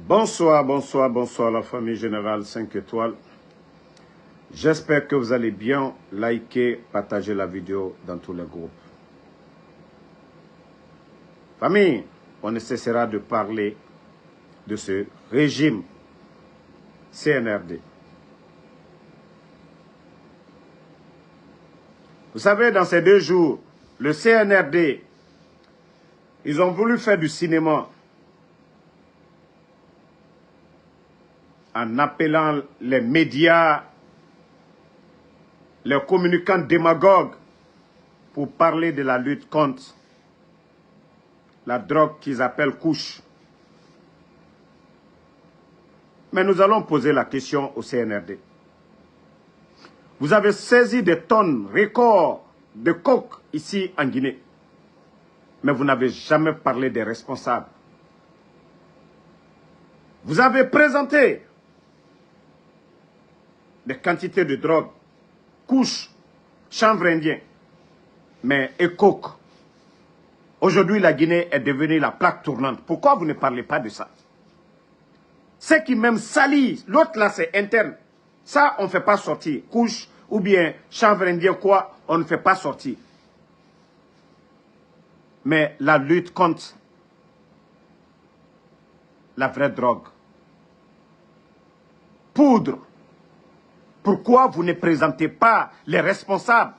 Bonsoir, bonsoir, bonsoir la famille générale 5 étoiles. J'espère que vous allez bien. Likez, partagez la vidéo dans tous les groupes. Famille, on ne cessera de parler de ce régime CNRD. Vous savez, dans ces 2 jours, le CNRD, ils ont voulu faire du cinéma en appelant les médias, les communicants démagogues pour parler de la lutte contre la drogue qu'ils appellent couche. Mais nous allons poser la question au CNRD. Vous avez saisi des tonnes records de coke ici en Guinée, mais vous n'avez jamais parlé des responsables. Vous avez présenté des quantités de drogue, couche, chanvre indien, mais et coke. Aujourd'hui, la Guinée est devenue la plaque tournante. Pourquoi vous ne parlez pas de ça? Ce qui même salit, l'autre là c'est interne. Ça, on ne fait pas sortir. Couche ou bien chanvre indien, quoi, on ne fait pas sortir. Mais la lutte contre la vraie drogue. Poudre. Pourquoi vous ne présentez pas les responsables?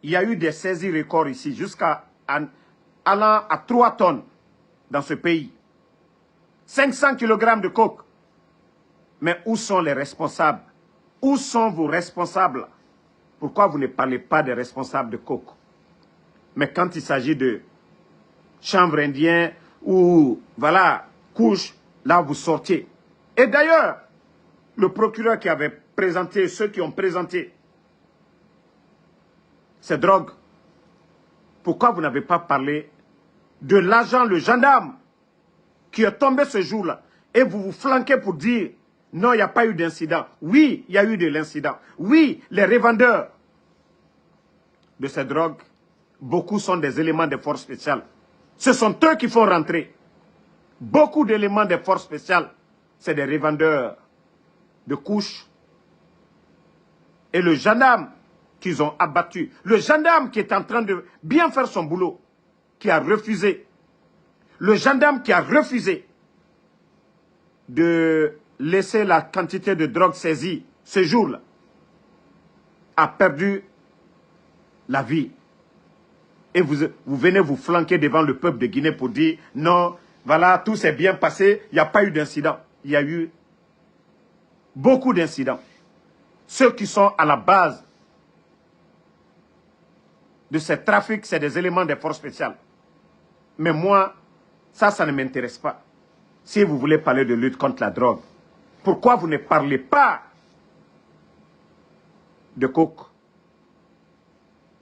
Il y a eu des saisies records ici, jusqu'à allant à 3 tonnes dans ce pays. 500 kg de coke. Mais où sont les responsables? Où sont vos responsables? Pourquoi vous ne parlez pas des responsables de coke? Mais quand il s'agit de chanvre indien ou, voilà, couche, là vous sortez. Et d'ailleurs, le procureur qui avait présenté, ceux qui ont présenté ces drogues, pourquoi vous n'avez pas parlé de l'agent, le gendarme, qui est tombé ce jour-là, et vous vous flanquez pour dire, non, il n'y a pas eu d'incident. Oui, il y a eu de l'incident. Oui, les revendeurs de ces drogues, beaucoup sont des éléments des forces spéciales. Ce sont eux qui font rentrer. Beaucoup d'éléments des forces spéciales, c'est des revendeurs de couches. Et le gendarme qu'ils ont abattu, le gendarme qui est en train de bien faire son boulot, qui a refusé, le gendarme qui a refusé de laisser la quantité de drogue saisie ce jour-là, a perdu la vie. Et vous venez vous flanquer devant le peuple de Guinée pour dire, non, voilà, tout s'est bien passé, il n'y a pas eu d'incident. Il y a eu beaucoup d'incidents. Ceux qui sont à la base de ce trafic, c'est des éléments des forces spéciales. Mais moi, ça ne m'intéresse pas. Si vous voulez parler de lutte contre la drogue, pourquoi vous ne parlez pas de coke?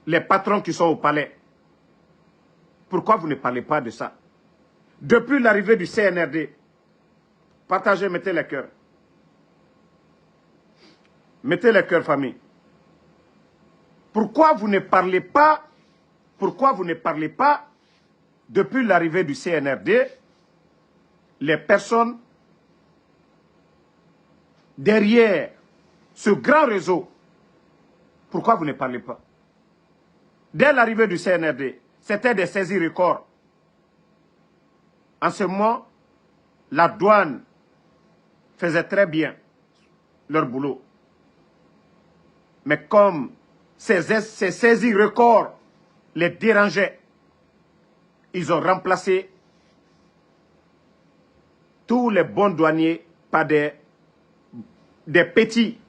Les patrons qui sont au palais, pourquoi vous ne parlez pas de ça? Depuis l'arrivée du CNRD, partagez, mettez les cœurs. Mettez les cœurs, famille. Pourquoi vous ne parlez pas, depuis l'arrivée du CNRD, les personnes derrière ce grand réseau, pourquoi vous ne parlez pas? Dès l'arrivée du CNRD, c'était des saisies records. En ce moment, la douane faisait très bien leur boulot. Mais comme ces saisies records les dérangeaient, ils ont remplacé tous les bons douaniers par des petits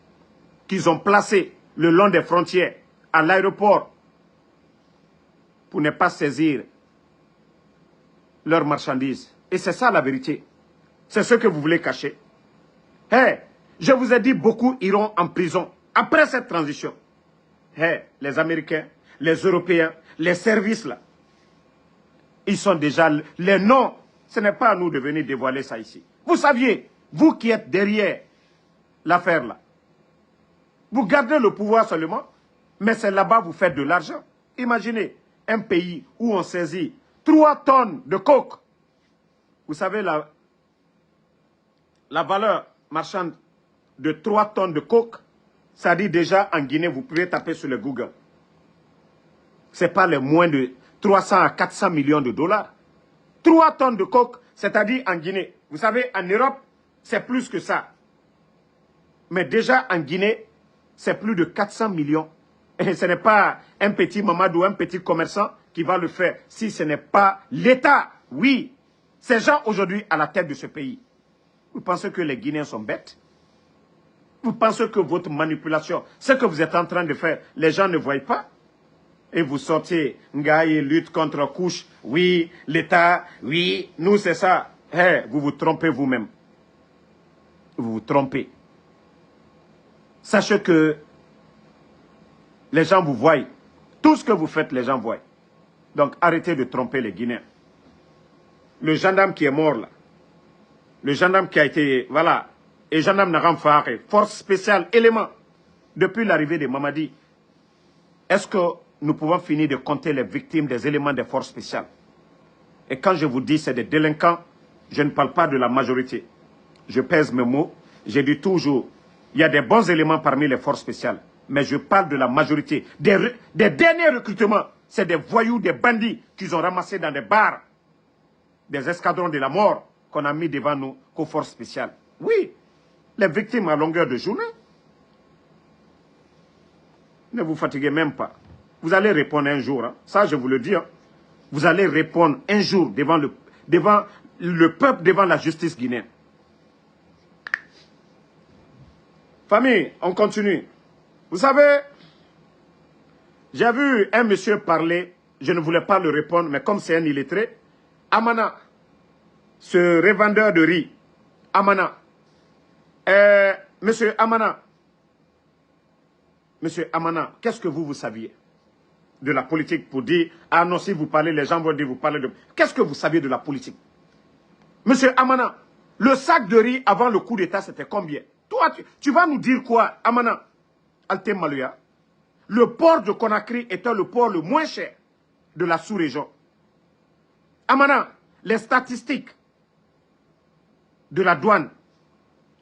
qu'ils ont placés le long des frontières, à l'aéroport, pour ne pas saisir leurs marchandises. Et c'est ça la vérité. C'est ce que vous voulez cacher. Hey, je vous ai dit, beaucoup iront en prison après cette transition. Hey, les Américains, les Européens, les services là, ils sont déjà les noms. Ce n'est pas à nous de venir dévoiler ça ici. Vous saviez, vous qui êtes derrière l'affaire là, vous gardez le pouvoir seulement, mais c'est là-bas que vous faites de l'argent. Imaginez un pays où on saisit 3 tonnes de coke. Vous savez, la valeur marchande de 3 tonnes de coke, ça dit déjà en Guinée, vous pouvez taper sur le Google. Ce n'est pas les moins de 300 à 400 millions de dollars. 3 tonnes de coke, c'est-à-dire en Guinée. Vous savez, en Europe, c'est plus que ça. Mais déjà en Guinée, c'est plus de 400 millions. Et ce n'est pas un petit Mamadou ou un petit commerçant qui va le faire. Si ce n'est pas l'État, oui. Ces gens aujourd'hui à la tête de ce pays. Vous pensez que les Guinéens sont bêtes? Vous pensez que votre manipulation, ce que vous êtes en train de faire, les gens ne voient pas? Et vous sortez, Ngaï lutte contre couche, oui, l'État, oui, nous c'est ça. Hey, vous vous trompez vous-même. Vous vous trompez. Sachez que les gens vous voient. Tout ce que vous faites, les gens voient. Donc arrêtez de tromper les Guinéens. Le gendarme qui est mort là, le gendarme qui a été, voilà, et gendarme Naram Fahare, force spéciale, élément, depuis l'arrivée de Mamadi, est-ce que nous pouvons finir de compter les victimes des éléments des forces spéciales? Et quand je vous dis c'est des délinquants, je ne parle pas de la majorité. Je pèse mes mots, j'ai dit toujours, il y a des bons éléments parmi les forces spéciales, mais je parle de la majorité. Des derniers recrutements, c'est des voyous, des bandits qu'ils ont ramassés dans des bars, des escadrons de la mort qu'on a mis devant nous qu'aux forces spéciales. Oui, les victimes à longueur de journée. Ne vous fatiguez même pas. Vous allez répondre un jour, hein. Ça je vous le dis. Hein. Vous allez répondre un jour devant le peuple, devant la justice guinéenne. Famille, on continue. Vous savez, j'ai vu un monsieur parler, je ne voulais pas le répondre, mais comme c'est un illettré, Amana, ce revendeur de riz, Amana, monsieur Amana, qu'est-ce que vous saviez de la politique pour dire, ah non, si vous parlez, les gens vont dire, vous parlez de... Qu'est-ce que vous saviez de la politique? Monsieur Amana, le sac de riz avant le coup d'État, c'était combien? Toi, tu vas nous dire quoi, Amana? Altem Maluya. Le port de Conakry était le port le moins cher de la sous-région. Amana, les statistiques de la douane,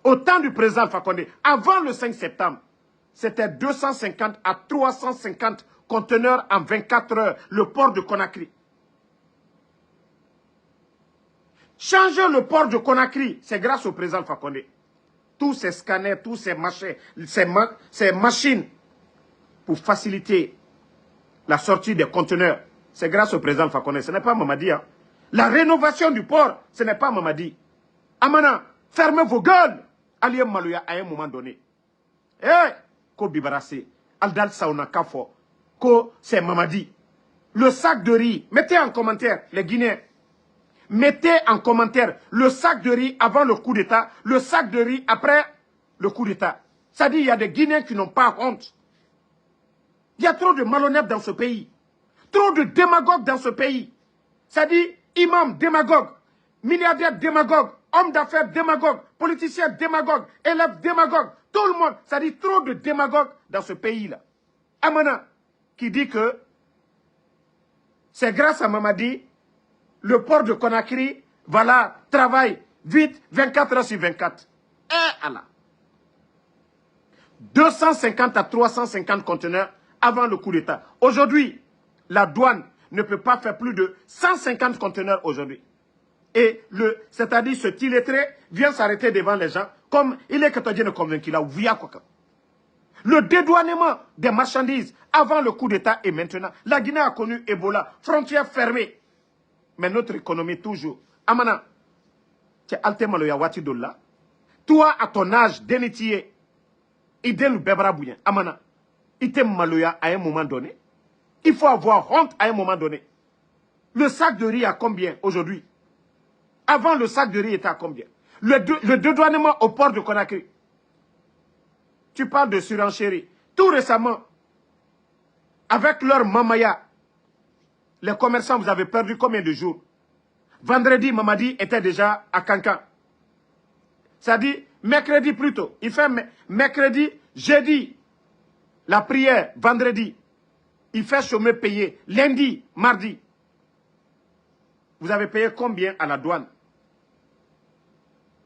au temps du président Alpha Condé, avant le 5 septembre, c'était 250 à 350 conteneurs en 24 heures, le port de Conakry. Changer le port de Conakry, c'est grâce au président Alpha Condé. Tous ces scanners, tous ces machins, ces machines pour faciliter la sortie des conteneurs, c'est grâce au président Alpha Condé. Ce n'est pas Mamadi. Hein. La rénovation du port, ce n'est pas Mamadi. Amana, fermez vos gueules. Aliem Malouya à un moment donné. Eh, Ko Bibarase, Aldal Sauna Kafo, Ko c'est Mamadi. Le sac de riz, mettez en commentaire, les Guinéens. Mettez en commentaire le sac de riz avant le coup d'État, le sac de riz après le coup d'État. Ça dit, il y a des Guinéens qui n'ont pas honte. Il y a trop de malhonnêtes dans ce pays. Trop de démagogues dans ce pays. Ça dit, imam démagogue, milliardaire démagogue, homme d'affaires démagogue, politicien démagogue, élève démagogue, tout le monde. Ça dit trop de démagogues dans ce pays-là. Amana, qui dit que c'est grâce à Mamadi, le port de Conakry, voilà, travaille vite, 24 heures sur 24. Eh Allah. 250 à 350 conteneurs avant le coup d'État. Aujourd'hui, la douane ne peut pas faire plus de 150 conteneurs aujourd'hui. Et c'est-à-dire ce illettré vient s'arrêter devant les gens comme il est katadien convaincu là, via quoi. Le dédouanement des marchandises avant le coup d'État et maintenant. La Guinée a connu Ebola, frontières fermées. Mais notre économie toujours. Amana, tu es altément yawati dolla. Toi, à ton âge, dénitié, idel bebra bouyen. Amana, ite maloya à un moment donné. Il faut avoir honte à un moment donné. Le sac de riz à combien aujourd'hui? Avant, le sac de riz était à combien? Le dédouanement au port de Conakry. Tu parles de surenchérie. Tout récemment, avec leur mamaya, les commerçants, vous avez perdu combien de jours? Vendredi, Mamadi était déjà à Cancan. Ça dit, mercredi plutôt. Il fait mercredi, jeudi, la prière, vendredi. Il fait chômeur payé, lundi, mardi. Vous avez payé combien à la douane?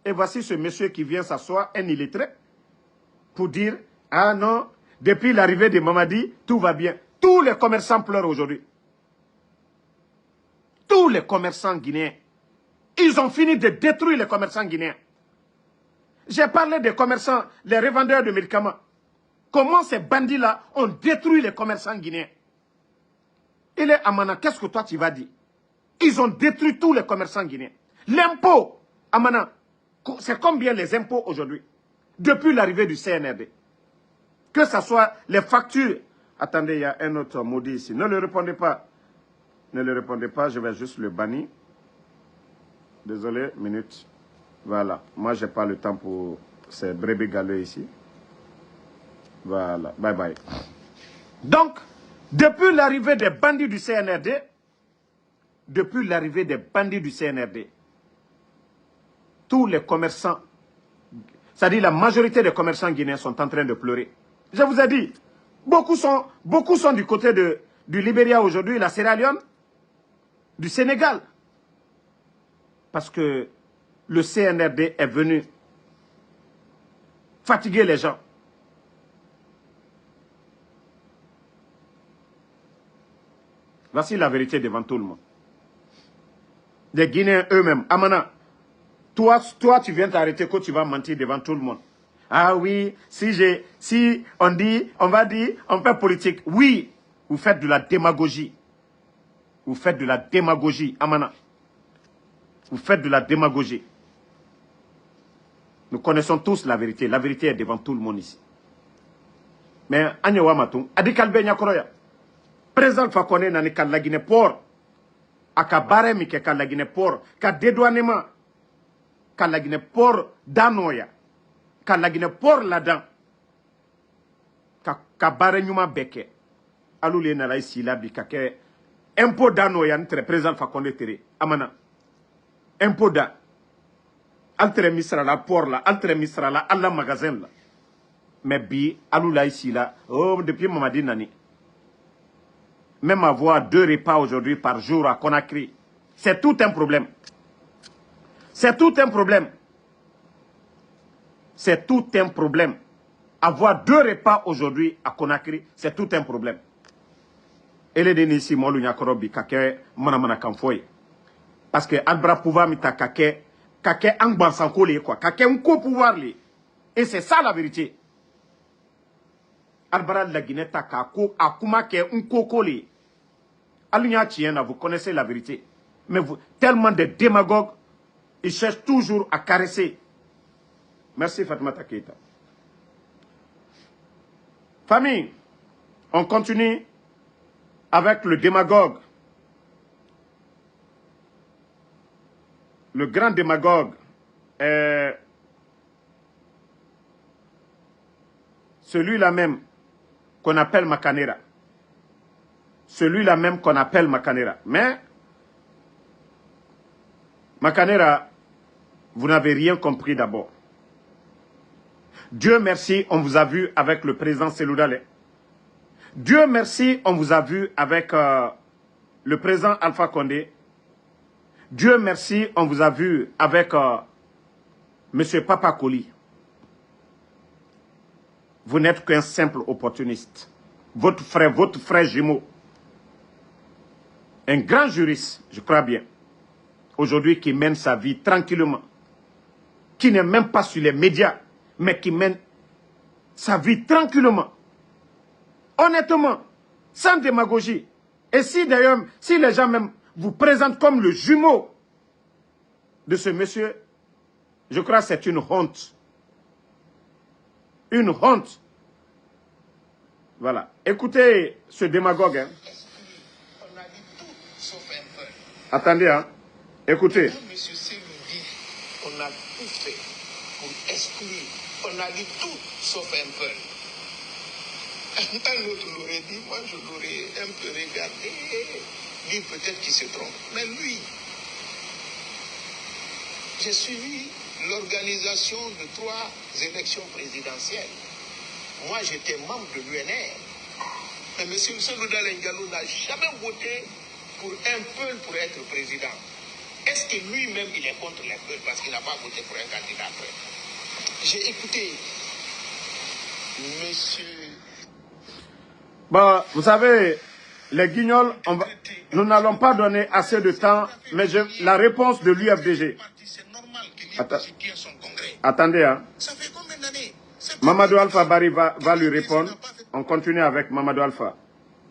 Et voici ce monsieur qui vient s'asseoir, un illettré, pour dire, ah non, depuis l'arrivée de Mamadi, tout va bien. Tous les commerçants pleurent aujourd'hui. Tous les commerçants guinéens. Ils ont fini de détruire les commerçants guinéens. J'ai parlé des commerçants, les revendeurs de médicaments. Comment ces bandits-là ont détruit les commerçants guinéens. Il est Amana, qu'est-ce que toi tu vas dire? Ils ont détruit tous les commerçants guinéens. L'impôt, Amana, c'est combien les impôts aujourd'hui? Depuis l'arrivée du CNRD. Que ce soit les factures. Attendez, il y a un autre maudit ici. Ne le répondez pas. Ne le répondez pas, je vais juste le bannir. Désolé, minute. Voilà. Moi, je n'ai pas le temps pour ces brebis galeux ici. Voilà. Bye bye. Donc, depuis l'arrivée des bandits du CNRD, tous les commerçants, c'est-à-dire la majorité des commerçants guinéens sont en train de pleurer. Je vous ai dit, beaucoup sont du côté du Libéria aujourd'hui, la Sierra Leone, du Sénégal. Parce que le CNRD est venu fatiguer les gens. Voici la vérité devant tout le monde. Les Guinéens eux-mêmes, Amana, toi tu viens t'arrêter quand tu vas mentir devant tout le monde. Ah oui, si on dit, on va dire, on fait politique. Oui, vous faites de la démagogie. Vous faites de la démagogie, Amana. Vous faites de la démagogie. Nous connaissons tous la vérité. La vérité est devant tout le monde ici. Mais, Agnewa Matou, Adikalbe Nyakoroya, Président Fakone nani Kalagine Port, Akabare Mike Kalagine Port, Ka dédouanement, Kalagine Port Danoya, Kalagine Port Ladan, Kabare Nyuma Beke, Aloule Nala ici la Bikake, Impôt Danoya, notre Président Fakone Tere, Amana, Impôt Da, Altre Misra la Port la, Altre Misra la, Allah magasin la. Mais bi, Aloula ici là, oh, depuis Mamadi Nani. Même avoir 2 repas aujourd'hui par jour à Conakry, c'est tout un problème. C'est tout un problème. C'est tout un problème. Avoir 2 repas aujourd'hui à Conakry, c'est tout un problème. Et les dénissi, moi, l'Unyakorobi, kake, manamana kamfoye. Parce que Albra pouvoir mita kake angban sanko li, quoi. Kake unko pouvoir li. Et c'est ça la vérité. Albra la Guinée ta kako, akuma ke unko koli. Alunya Tiena, vous connaissez la vérité. Mais vous, tellement de démagogues, ils cherchent toujours à caresser. Merci Fatoumata Keïta. Famille, on continue avec le démagogue. Le grand démagogue est celui-là même qu'on appelle Makanera. Celui-là même qu'on appelle Makanera. Mais, Makanera, vous n'avez rien compris d'abord. Dieu merci, on vous a vu avec le président Cellou Dalein. Dieu merci, on vous a vu avec le président Alpha Condé. Dieu merci, on vous a vu avec M. Papa Koli. Vous n'êtes qu'un simple opportuniste. Votre frère jumeau, un grand juriste, je crois bien, aujourd'hui qui mène sa vie tranquillement, qui n'est même pas sur les médias, mais qui mène sa vie tranquillement, honnêtement, sans démagogie. Et si d'ailleurs, si les gens même vous présentent comme le jumeau de ce monsieur, je crois que c'est une honte. Une honte. Voilà. Écoutez ce démagogue. Hein. On a dit tout sauf un peu. Attendez, hein. Écoutez. M. Cellou dit on a tout fait pour exclure. On a dit tout sauf un peu. Un autre l'aurait dit, moi je l'aurais un peu regardé, dit peut-être qu'il se trompe. Mais lui, j'ai suivi l'organisation de 3 élections présidentielles. Moi, j'étais membre de l'UNR. Mais M. Cellou Dalein Diallo n'a jamais voté pour un peuple pour être président. Est-ce que lui-même, il est contre les peuples parce qu'il n'a pas voté pour un candidat après? J'ai écouté monsieur... Bon, vous savez, les guignols, nous n'allons pas donner assez de temps, mais la réponse de l'UFDG. Attendez, hein. Mamadou Alpha Barry va lui répondre. On continue avec Mamadou Alpha.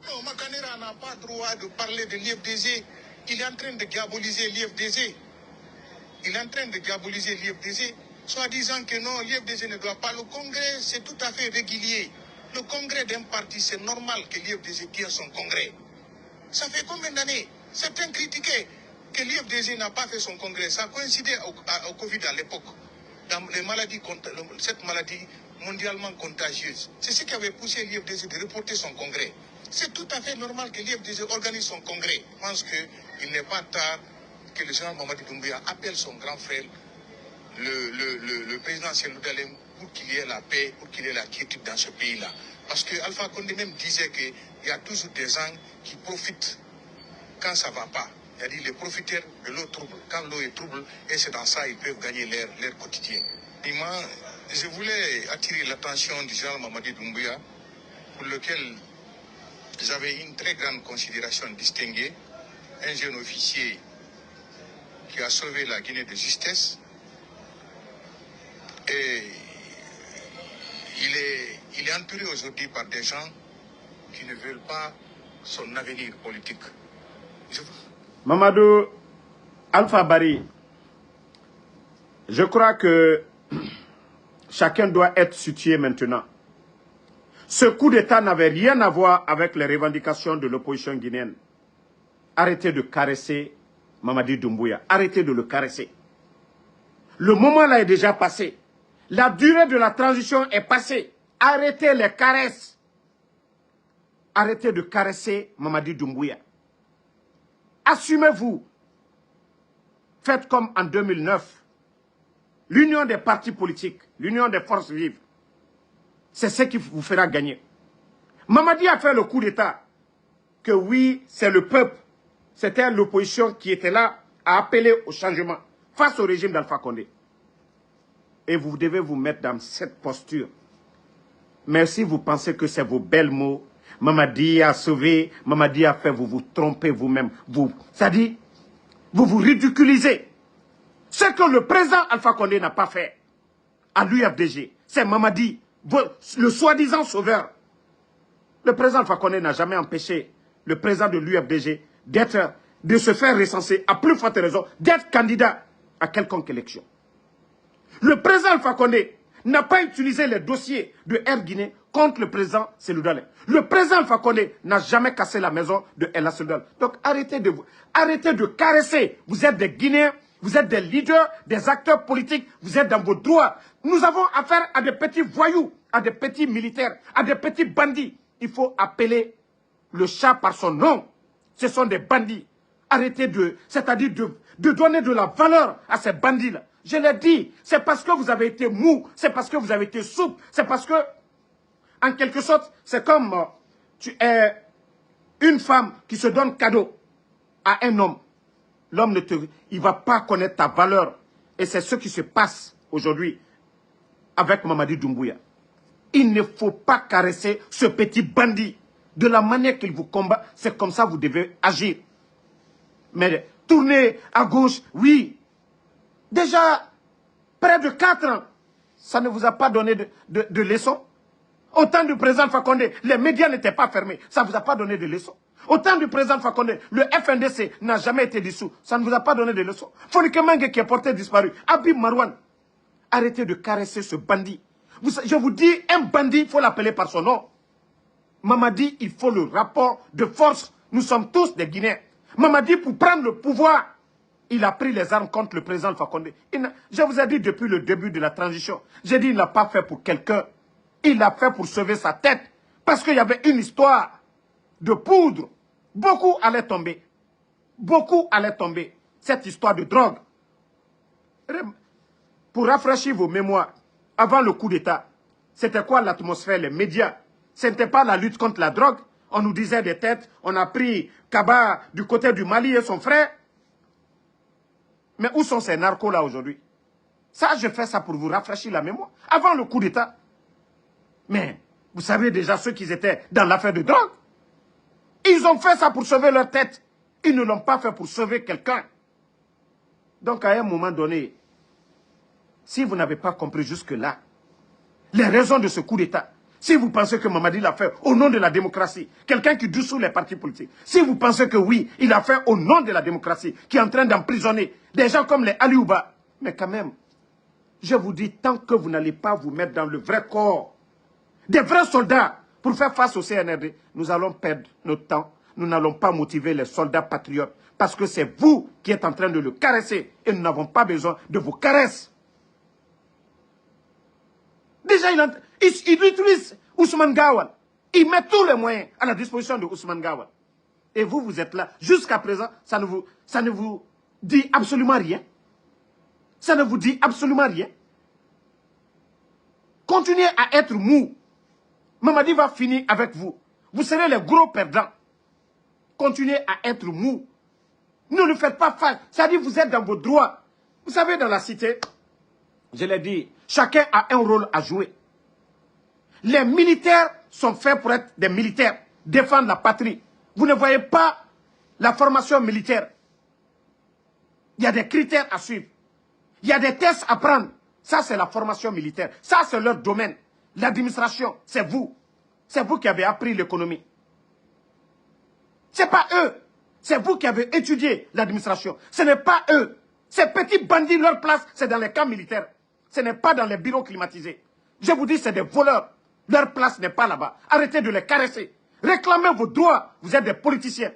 Non, Makanera n'a pas droit de parler de l'IFDG. Il est en train de diaboliser l'IFDG. Il est en train de diaboliser l'IFDG, soit disant que non, l'IFDG ne doit pas. Le congrès, c'est tout à fait régulier. Le congrès d'un parti, c'est normal que l'IFDG tienne son congrès. Ça fait combien d'années? Certains critiquaient que l'IFDG n'a pas fait son congrès. Ça coïncidait au Covid à l'époque. Dans les maladies, cette maladie mondialement contagieuse. C'est ce qui avait poussé l'IFDG de reporter son congrès. C'est tout à fait normal que l'IFDG organise son congrès. Je pense qu'il n'est pas tard que le général Mamadi Doumbouya appelle son grand frère, le président Cellou Dalein, pour qu'il y ait la paix, pour qu'il y ait la quiétude dans ce pays-là. Parce que Alpha Condé même disait qu'il y a toujours des gens qui profitent quand ça ne va pas. C'est-à-dire les profiteurs de l'eau trouble. Quand l'eau est trouble, et c'est dans ça ils peuvent gagner leur quotidien. Je voulais attirer l'attention du général Mamadi Doumbouya, pour lequel j'avais une très grande considération distinguée, un jeune officier qui a sauvé la Guinée de justesse. Et il est entouré aujourd'hui par des gens qui ne veulent pas son avenir politique. Mamadou Alpha Barry, je crois que chacun doit être situé maintenant. Ce coup d'État n'avait rien à voir avec les revendications de l'opposition guinéenne. Arrêtez de caresser Mamadi Doumbouya. Arrêtez de le caresser. Le moment là est déjà passé. La durée de la transition est passée. Arrêtez les caresses. Arrêtez de caresser Mamadi Doumbouya. Assumez-vous. Faites comme en 2009. L'union des partis politiques, l'union des forces vives, c'est ce qui vous fera gagner. Mamadi a fait le coup d'État. Que oui, c'est le peuple. C'était l'opposition qui était là à appeler au changement face au régime d'Alpha Condé. Et vous devez vous mettre dans cette posture. Mais si vous pensez que c'est vos belles mots, Mamadi a sauvé, Mamadi a fait, vous vous trompez vous-même. C'est-à-dire, vous vous ridiculisez. Ce que le président Alpha Condé n'a pas fait à l'UFDG, c'est Mamadi, le soi-disant sauveur. Le président Alpha Condé n'a jamais empêché le président de l'UFDG de se faire recenser, à plus forte raison, d'être candidat à quelconque élection. Le président Alpha Condé n'a pas utilisé les dossiers de Air Guinée contre le président Cellou Dalein. Le président Alpha Condé n'a jamais cassé la maison de El Assoudal. Donc arrêtez de caresser. Vous êtes des Guinéens, vous êtes des leaders, des acteurs politiques, vous êtes dans vos droits. Nous avons affaire à des petits voyous, à des petits militaires, à des petits bandits. Il faut appeler le chat par son nom. Ce sont des bandits. Arrêtez c'est-à-dire de donner de la valeur à ces bandits-là. Je l'ai dit, c'est parce que vous avez été mou, c'est parce que vous avez été souple, c'est parce que, en quelque sorte, c'est comme tu es une femme qui se donne cadeau à un homme. L'homme il ne va pas connaître ta valeur. Et c'est ce qui se passe aujourd'hui avec Mamadi Doumbouya. Il ne faut pas caresser ce petit bandit. De la manière qu'il vous combat, c'est comme ça que vous devez agir. Mais tourner à gauche, oui. Déjà, près de 4 ans, ça ne vous a pas donné de leçons. Au temps du président Alpha Condé, les médias n'étaient pas fermés. Ça ne vous a pas donné de leçons. Au temps du président Alpha Condé, le FNDC n'a jamais été dissous. Ça ne vous a pas donné de leçons. Fonike Mengue qui est porté disparu. Habib Marouane, arrêtez de caresser ce bandit. Je vous dis, un bandit, il faut l'appeler par son nom. Mamadi, il faut le rapport de force. Nous sommes tous des Guinéens. Mamadi, pour prendre le pouvoir, il a pris les armes contre le président Alpha Condé. Je vous ai dit depuis le début de la transition, j'ai dit qu'il n'a pas fait pour quelqu'un. Il l'a fait pour sauver sa tête. Parce qu'il y avait une histoire de poudre. Beaucoup allaient tomber. Beaucoup allaient tomber. Cette histoire de drogue. Pour rafraîchir vos mémoires, avant le coup d'État, c'était quoi l'atmosphère, les médias? Ce n'était pas la lutte contre la drogue. On nous disait des têtes. On a pris Kaba du côté du Mali et son frère. Mais où sont ces narcos-là aujourd'hui? Ça, je fais ça pour vous rafraîchir la mémoire. Avant le coup d'État. Mais vous savez déjà ceux qui étaient dans l'affaire de drogue. Ils ont fait ça pour sauver leur tête. Ils ne l'ont pas fait pour sauver quelqu'un. Donc à un moment donné, si vous n'avez pas compris jusque-là, les raisons de ce coup d'État, si vous pensez que Mamadi l'a fait au nom de la démocratie, quelqu'un qui dissout les partis politiques, si vous pensez que oui, il a fait au nom de la démocratie, qui est en train d'emprisonner des gens comme les Aliouba, mais quand même, je vous dis, tant que vous n'allez pas vous mettre dans le vrai corps, des vrais soldats, pour faire face au CNRD, nous allons perdre notre temps. Nous n'allons pas motiver les soldats patriotes, parce que c'est vous qui êtes en train de le caresser, et nous n'avons pas besoin de vos caresses. Déjà, il utilise Ousmane Gawal. Il met tous les moyens à la disposition de Ousmane Gawal. Et vous, vous êtes là. Jusqu'à présent, ça ne vous dit absolument rien. Ça ne vous dit absolument rien. Continuez à être mou. Mamadi va finir avec vous. Vous serez les gros perdants. Continuez à être mou. Ne le faites pas face. C'est-à-dire vous êtes dans vos droits. Vous savez, dans la cité, je l'ai dit, chacun a un rôle à jouer. Les militaires sont faits pour être des militaires, défendre la patrie. Vous ne voyez pas la formation militaire. Il y a des critères à suivre. Il y a des tests à prendre. Ça, c'est la formation militaire. Ça, c'est leur domaine. L'administration, c'est vous. C'est vous qui avez appris l'économie. Ce n'est pas eux. C'est vous qui avez étudié l'administration. Ce n'est pas eux. Ces petits bandits, leur place, c'est dans les camps militaires. Ce n'est pas dans les bureaux climatisés. Je vous dis, c'est des voleurs. Leur place n'est pas là-bas. Arrêtez de les caresser. Réclamez vos droits. Vous êtes des politiciens.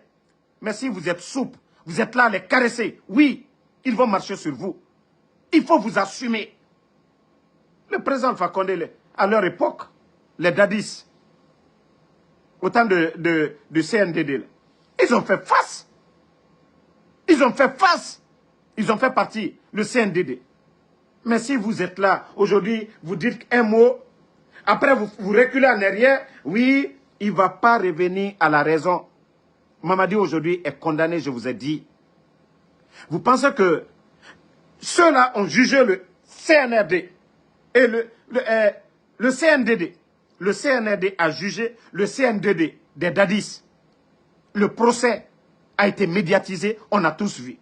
Mais si vous êtes souples, vous êtes là à les caresser. Oui, ils vont marcher sur vous. Il faut vous assumer. Le président Alpha Condé, à leur époque, les dadis, au temps de CNDD, ils ont fait face. Ils ont fait face. Ils ont fait partie, le CNDD. Mais si vous êtes là, aujourd'hui, vous dites un mot, après vous reculez en arrière, oui, il ne va pas revenir à la raison. Mamadi aujourd'hui est condamné, je vous ai dit. Vous pensez que ceux-là ont jugé le CNRD et le CNDD. Le CNRD a jugé le CNDD des dadis. Le procès a été médiatisé, on a tous vu.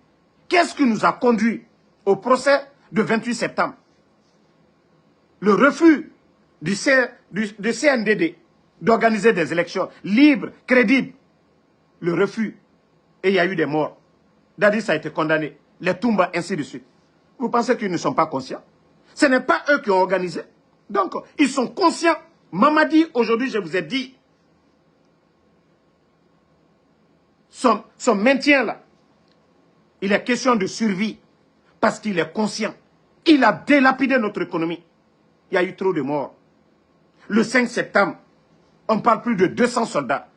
Qu'est-ce qui nous a conduit au procès de 28 septembre? Le refus du CNDD d'organiser des élections libres, crédibles. Le refus. Et il y a eu des morts. Dadis a été condamné. Les Toumba, ainsi de suite. Vous pensez qu'ils ne sont pas conscients? Ce n'est pas eux qui ont organisé. Donc, ils sont conscients. Mamadi, aujourd'hui, je vous ai dit, son maintien là, il est question de survie parce qu'il est conscient. Il a délapidé notre économie. Il y a eu trop de morts. Le 5 septembre, on parle plus de 200 soldats.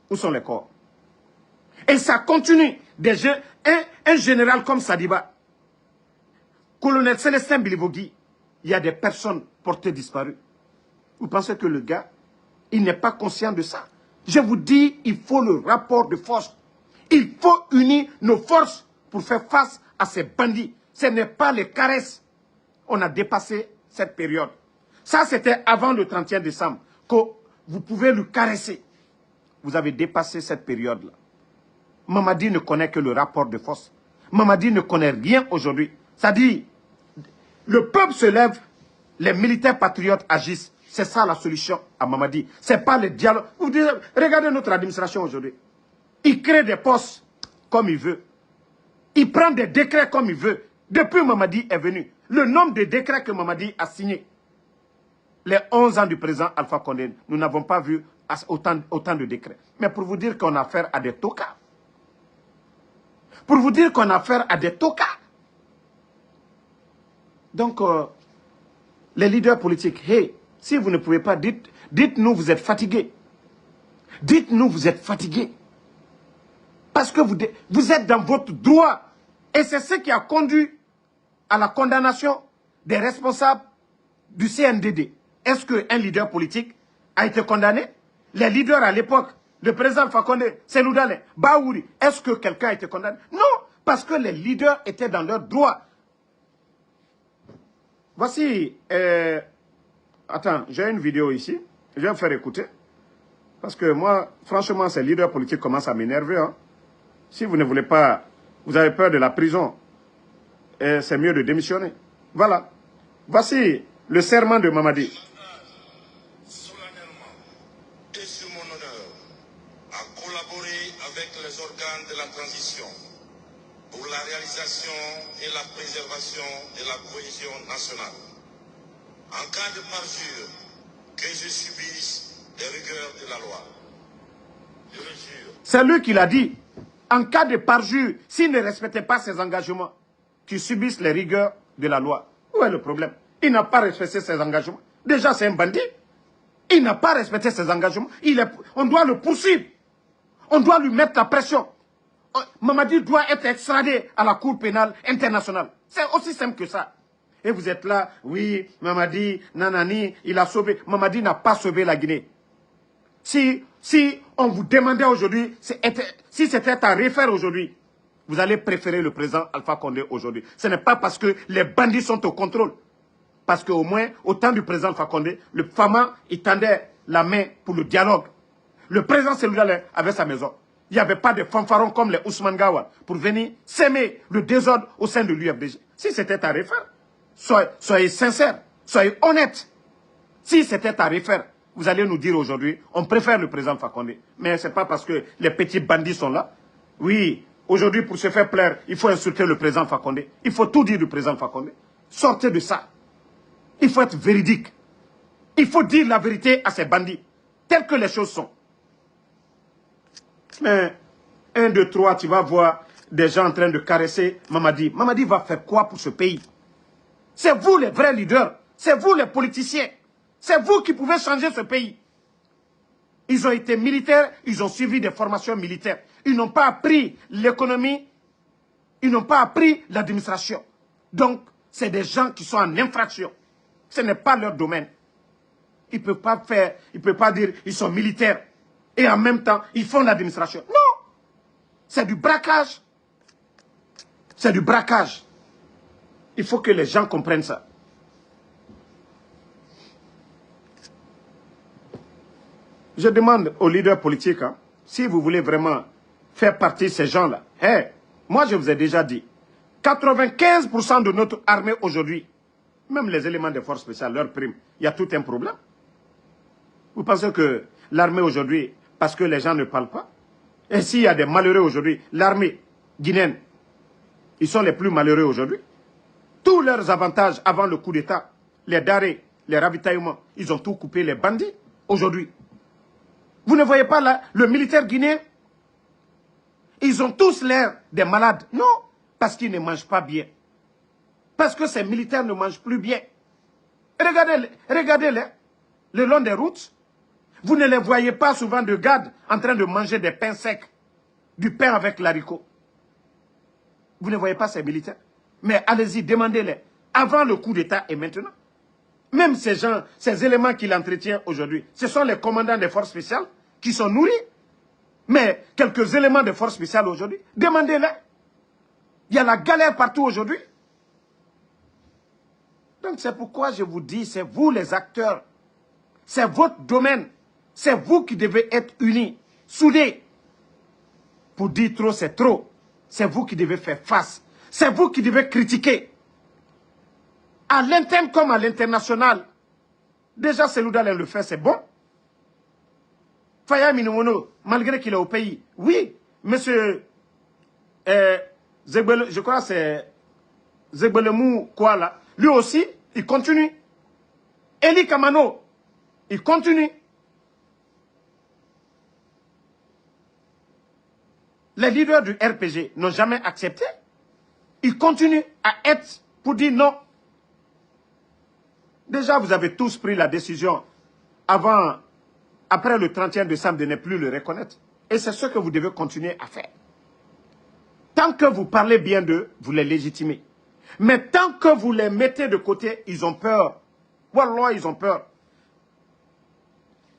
Où sont les corps? Et ça continue. Un général comme Sadiba, colonel Célestin Bilibogui, il y a des personnes portées disparues. Vous pensez que le gars, il n'est pas conscient de ça? Je vous dis, il faut le rapport de force. Il faut unir nos forces pour faire face à ces bandits. Ce n'est pas les caresses. On a dépassé cette période. Ça, c'était avant le 31 décembre, que vous pouvez le caresser. Vous avez dépassé cette période-là. Mamadi ne connaît que le rapport de force. Mamadi ne connaît rien aujourd'hui. Ça dit, le peuple se lève, les militaires patriotes agissent. C'est ça la solution à Mamadi. Ce n'est pas le dialogue. Vous dites, regardez notre administration aujourd'hui. Il crée des postes comme il veut. Il prend des décrets comme il veut. Depuis Mamadi est venu, le nombre de décrets que Mamadi a signés, les 11 ans du président Alpha Condé, nous n'avons pas vu autant de décrets. Mais pour vous dire qu'on a affaire à des tocards. Pour vous dire qu'on a affaire à des tocards. Donc, les leaders politiques, hey, si vous ne pouvez pas, dites-nous vous êtes fatigués. Dites-nous vous êtes fatigués. Parce que vous êtes dans votre droit. Et c'est ce qui a conduit à la condamnation des responsables du CNDD. Est-ce qu'un leader politique a été condamné? Les leaders à l'époque, le président Alpha Condé, Selou Dalein, Baouri, est-ce que quelqu'un a été condamné? Non, Parce que les leaders étaient dans leurs droits. Voici... attends, j'ai une vidéo ici. Je vais vous faire écouter. Parce que moi, franchement, ces leaders politiques commencent à m'énerver. Hein. Si vous ne voulez pas... Vous avez peur de la prison, c'est mieux de démissionner. Voilà. Voici le serment de Mamadi. Solennellement et sur mon honneur, à collaborer avec les organes de la transition pour la réalisation et la préservation de la cohésion nationale. En cas de parjure, que je subisse les rigueurs de la loi. Je le jure. C'est lui qui l'a dit. En cas de parjure, s'il ne respectait pas ses engagements, qu'il subisse les rigueurs de la loi. Où est le problème? Il n'a pas respecté ses engagements. Déjà, c'est un bandit. Il n'a pas respecté ses engagements. On doit le poursuivre. On doit lui mettre la pression. Mamadi doit être extradé à la Cour pénale internationale. C'est aussi simple que ça. Et vous êtes là, oui, Mamadi, nanani, il a sauvé. Mamadi n'a pas sauvé la Guinée. Si on vous demandait aujourd'hui, si c'était à refaire aujourd'hui, vous allez préférer le président Alpha Condé aujourd'hui. Ce n'est pas parce que les bandits sont au contrôle. Parce qu'au moins, au temps du président Alpha Condé, le Fama, il tendait la main pour le dialogue. Le président Seloudalé avait sa maison. Il n'y avait pas de fanfarons comme les Ousmane Gawa pour venir s'aimer le désordre au sein de l'UFDG. Si c'était à refaire, soyez sincères, soyez honnêtes. Si c'était à refaire, vous allez nous dire aujourd'hui, on préfère le président Fakonde. Mais ce n'est pas parce que les petits bandits sont là. Oui, aujourd'hui, pour se faire plaire, il faut insulter le président Fakonde. Il faut tout dire du président Fakonde. Sortez de ça. Il faut être véridique. Il faut dire la vérité à ces bandits, telles que les choses sont. Mais, 1, 2, 3, tu vas voir des gens en train de caresser Mamadi. Mamadi va faire quoi pour ce pays? C'est vous les vrais leaders. C'est vous les politiciens. C'est vous qui pouvez changer ce pays. Ils ont été militaires, ils ont suivi des formations militaires. Ils n'ont pas appris l'économie, ils n'ont pas appris l'administration. Donc, c'est des gens qui sont en infraction. Ce n'est pas leur domaine. Ils ne peuvent pas dire ils sont militaires et en même temps, ils font l'administration. Non! C'est du braquage. C'est du braquage. Il faut que les gens comprennent ça. Je demande aux leaders politiques, hein, si vous voulez vraiment faire partie de ces gens-là, moi je vous ai déjà dit, 95% de notre armée aujourd'hui, même les éléments des forces spéciales, leurs primes, il y a tout un problème. Vous pensez que l'armée aujourd'hui, parce que les gens ne parlent pas, et s'il y a des malheureux aujourd'hui, l'armée guinéenne, ils sont les plus malheureux aujourd'hui. Tous leurs avantages avant le coup d'État, les darés, les ravitaillements, ils ont tout coupé les bandits aujourd'hui. Vous ne voyez pas là, le militaire guinéen? Ils ont tous l'air des malades. Non, parce qu'ils ne mangent pas bien. Parce que ces militaires ne mangent plus bien. Regardez-les, le long des routes. Vous ne les voyez pas souvent de garde en train de manger des pains secs, du pain avec l'haricot. Vous ne voyez pas ces militaires? Mais allez-y, demandez-les. Avant le coup d'État et maintenant. Même ces gens, ces éléments qu'il entretient aujourd'hui, ce sont les commandants des forces spéciales qui sont nourris. Mais quelques éléments des forces spéciales aujourd'hui, demandez-les. Il y a la galère partout aujourd'hui. Donc c'est pourquoi je vous dis, c'est vous les acteurs. C'est votre domaine. C'est vous qui devez être unis, soudés. Pour dire trop, c'est trop. C'est vous qui devez faire face. C'est vous qui devez critiquer. À l'interne comme à l'international. Déjà, Seloudalé le fait, c'est bon. Faya Minimono, malgré qu'il est au pays. Oui, monsieur Zegbele, je crois que c'est Zegbelemou quoi là. Lui aussi, il continue. Eli Kamano, il continue. Les leaders du RPG n'ont jamais accepté. Ils continuent à être pour dire non. Déjà, vous avez tous pris la décision après le 31 décembre de ne plus le reconnaître. Et c'est ce que vous devez continuer à faire. Tant que vous parlez bien d'eux, vous les légitimez. Mais tant que vous les mettez de côté, ils ont peur. Wallah, ils ont peur.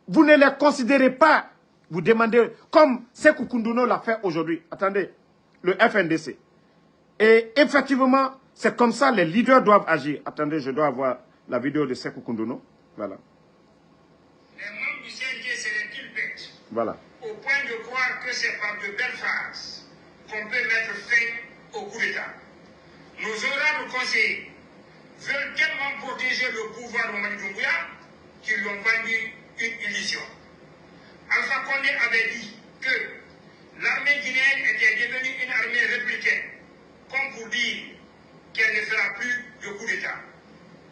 Vous ne les considérez pas. Vous demandez, comme Sékou Koundouno l'a fait aujourd'hui. Attendez, le FNDC. Et effectivement, c'est comme ça les leaders doivent agir. Attendez, je dois avoir la vidéo de Sékou Koundono. Voilà. Les membres du CNG seraient-ils bêtes Voilà. au point de croire que c'est par de belles phrases qu'on peut mettre fin au coup d'État? Nos honorables conseillers veulent tellement protéger le pouvoir de Mamadi Doumbouya qu'ils lui ont vendu une illusion. Alpha Condé avait dit que l'armée guinéenne était devenue une armée républicaine, comme pour dire qu'elle ne fera plus de coup d'État.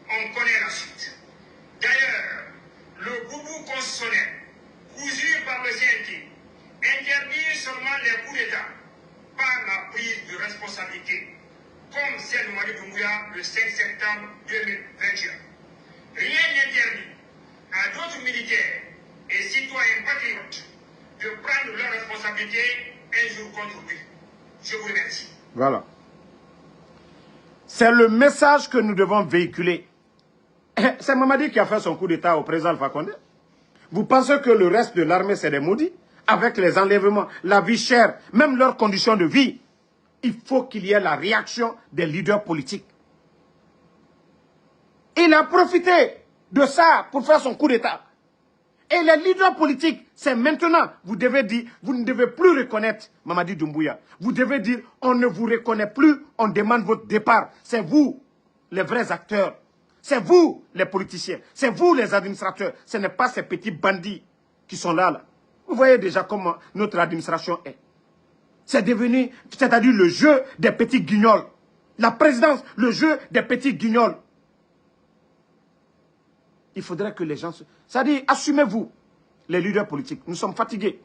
On connaît la suite. D'ailleurs, le boubou constitutionnel, cousu par le CNT, interdit seulement les coups d'État par la prise de responsabilité, comme celle de Mamadi Doumbouya le 5 septembre 2021. Rien n'interdit à d'autres militaires et citoyens patriotes de prendre leurs responsabilités un jour contre lui. Je vous remercie. Voilà. C'est le message que nous devons véhiculer. C'est Mamadi qui a fait son coup d'État au président Alpha Condé. Vous pensez que le reste de l'armée, c'est des maudits? Avec les enlèvements, la vie chère, même leurs conditions de vie. Il faut qu'il y ait la réaction des leaders politiques. Il a profité de ça pour faire son coup d'État. Et les leaders politiques, c'est maintenant, vous devez dire, vous ne devez plus reconnaître Mamadi Doumbouya. Vous devez dire, on ne vous reconnaît plus, on demande votre départ. C'est vous, les vrais acteurs. C'est vous, les politiciens. C'est vous, les administrateurs. Ce n'est pas ces petits bandits qui sont là. Vous voyez déjà comment notre administration est. C'est devenu, c'est-à-dire le jeu des petits guignols. La présidence, le jeu des petits guignols. Il faudrait que les gens... C'est-à-dire, assumez-vous, les leaders politiques. Nous sommes fatigués.